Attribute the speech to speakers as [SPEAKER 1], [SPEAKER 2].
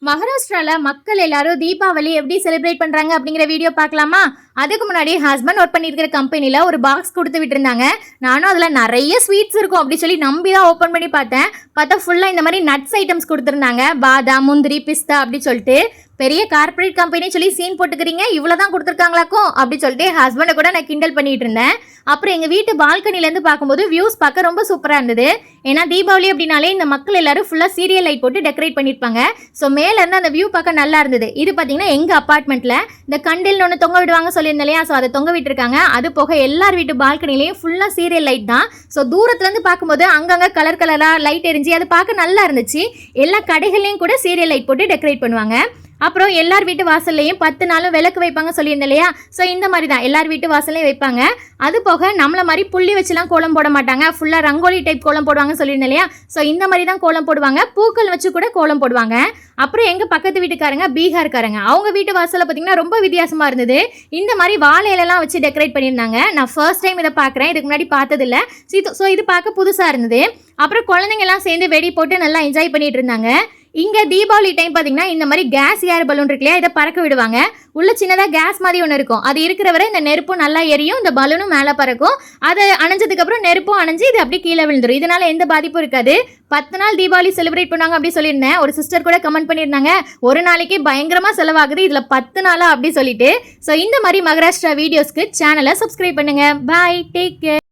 [SPEAKER 1] மகாராஷ்டிரால மக்கள் எல்லாரும் தீபாவளி எப்படி செலிப்ரேட் பண்றாங்க அப்படிங்கிற வீடியோ பார்க்கலாமா? அதுக்கு முன்னாடி ஹஸ்பண்ட் ஒர்க் பண்ணியிருக்கிற கம்பெனில ஒரு பாக்ஸ் கொடுத்து விட்டுருந்தாங்க. நானும் அதில் நிறைய ஸ்வீட்ஸ் இருக்கும் அப்படி சொல்லி நம்பி தான் ஓப்பன் பண்ணி பார்த்தா ஃபுல்லாக இந்த மாதிரி நட்ஸ் ஐட்டம்ஸ் கொடுத்துருந்தாங்க. பாதாம், முந்திரி, பிஸ்தா அப்படி சொல்லிட்டு பெரிய கார்பரேட் கம்பெனி சொல்லி சீன் போட்டுக்கிறீங்க, இவ்வளோ தான் கொடுத்துருக்காங்களாக்கும் அப்படி சொல்லிட்டு ஹஸ்பண்டை கூட நான் கிண்டல் பண்ணிட்டு இருந்தேன். அப்புறம் எங்கள் வீட்டு பால்கனிலேருந்து பார்க்கும்போது வியூஸ் பார்க்க ரொம்ப சூப்பராக இருந்தது. ஏன்னா தீபாவளி அப்படின்னாலே இந்த மக்கள் எல்லாரும் ஃபுல்லாக சீரியல் லைட் போட்டு டெக்கரேட் பண்ணியிருப்பாங்க. ஸோ மேலேருந்து அந்த வியூ பார்க்க நல்லா இருந்தது. இது பார்த்தீங்கன்னா எங்கள் அப்பார்ட்மெண்ட்டில் இந்த கண்டில்னு ஒன்று தொங்க விடுவாங்க சொல்லியிருந்தேன் இல்லையா, ஸோ அதை தொங்க விட்டுருக்காங்க. அது போக எல்லார் வீட்டு பால்கனிலையும் ஃபுல்லாக சீரியல் லைட் தான். ஸோ தூரத்துலேருந்து பார்க்கும்போது அங்கங்கே கலர் கலராக லைட் எரிஞ்சு அது பார்க்க நல்லா இருந்துச்சு. எல்லா கடைகள்லையும் கூட சீரியல் லைட் போட்டு டெக்கரேட் பண்ணுவாங்க. அப்புறம் எல்லார் வீட்டு வாசல்லையும் 10 நாளும் விளக்கு வைப்பாங்க சொல்லியிருந்தேன் இல்லையா, ஸோ இந்த மாதிரி தான் எல்லார் வீட்டு வாசல்லையும் வைப்பாங்க. அது போக நம்மள மாதிரி புள்ளி வச்சுலாம் கோலம் போட மாட்டாங்க, ஃபுல்லாக ரங்கோலி டைப் கோலம் போடுவாங்க சொல்லியிருந்தேன் இல்லையா, ஸோ இந்த மாதிரி தான் கோலம் போடுவாங்க. பூக்கள் வச்சு கூட கோலம் போடுவாங்க. அப்புறம் எங்கள் பக்கத்து வீட்டுக்காரங்க பீகார்காரங்க, அவங்க வீட்டு வாசலில் பார்த்தீங்கன்னா ரொம்ப வித்தியாசமாக இருந்தது. இந்த மாதிரி வாழை இலையெல்லாம் வச்சு டெக்கரேட் பண்ணியிருந்தாங்க. நான் ஃபர்ஸ்ட் டைம் இதை பார்க்குறேன், இதுக்கு முன்னாடி பார்த்ததில்ல. ஸோ இது பார்க்க புதுசாக இருந்தது. அப்புறம் குழந்தைங்கலாம் சேர்ந்து வெடி போட்டு நல்லா என்ஜாய் பண்ணிட்டு இருந்தாங்க. இங்கே தீபாவளி டைம் பார்த்தீங்கன்னா இந்த மாதிரி கேஸ் ஏர் பலூன் இருக்கு இல்லையா, இதை பறக்க விடுவாங்க. உள்ள சின்னதாக கேஸ் மாதிரி ஒன்று இருக்கும், அது இருக்கிற வரை இந்த நெருப்பும் நல்லா எரியும், இந்த பலூனும் மேலே பறக்கும். அதை அணைஞ்சதுக்கப்புறம் நெருப்பும் அணைஞ்சு இது அப்படியே கீழே விழுந்துடும். இதனால எந்த பாதிப்பும் இருக்காது. 10 நாள் தீபாவளி செலிப்ரேட் பண்ணாங்க அப்படி சொல்லியிருந்தேன். ஒரு சிஸ்டர் கூட கமெண்ட் பண்ணியிருந்தாங்க, ஒரு நாளைக்கு பயங்கரமாக செலவாகுது, இதில் 10 நாளா அப்படி சொல்லிட்டு. ஸோ இந்த மாதிரி மகாராஷ்டிரா வீடியோஸ்க்கு சேனலை சப்ஸ்கிரைப் பண்ணுங்க. பாய், டேக் கேர்.